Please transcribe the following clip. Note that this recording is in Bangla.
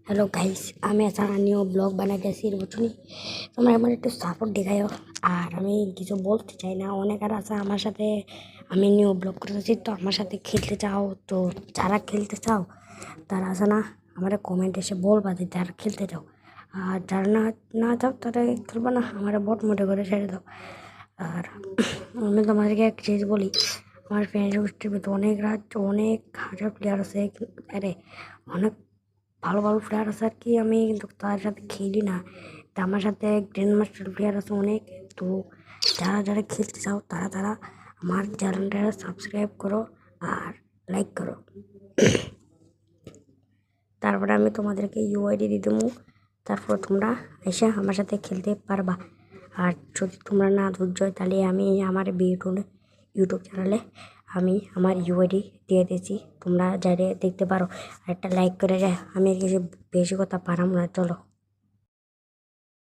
হ্যালো গাইস, আমি একটা নিউ ব্লগ বানাইতেছি বুঝলি। তোমরা আমার একটু সাপোর্ট দেখাইও। আর আমি কিছু বলতে চাই না, অনেক আর আছে আমার সাথে। আমি নিউ ব্লগ করতেছি, তো আমার সাথে খেলতে চাও তো যারা খেলতে চাও তারা আছে না আমার কমেন্ট এসে বলবা যে যারা খেলতে চাও। আর যারা না না চাও তারা খেলবো না, আমার বট মোটে করে ছেড়ে দাও। আর আমি তোমাদেরকে এক জিনিস বলি, আমার ফ্রেন্ড গোষ্ঠীর ভিতরে অনেক হাজার প্লেয়ার আছে। আরে অনেক ভালো ভালো প্লেয়ার আছে আর কি, আমি কিন্তু তার সাথে খেলি না। তা আমার সাথে গ্র্যান্ড মাস্টার প্লেয়ার আছে অনেক। তো যারা যারা খেলতে চাও তারা তারা আমার চ্যানেলটা সাবস্ক্রাইব করো আর লাইক করো। তারপরে আমি তোমাদেরকে ইউআইডি দিয়ে দেবো, তারপর তোমরা এসে আমার সাথে খেলতে পারবা। আর যদি তোমরা না ধৈর্য হয় তাহলে আমি আমার ইউটিউব চ্যানেলে আমি আমার ইউআইডি দিয়ে দিয়েছি, তোমরা যাইলে দেখতে পারো। আর একটা লাইক করে যায়, আমি কিছু বেশি কথা পারাম না, চলো।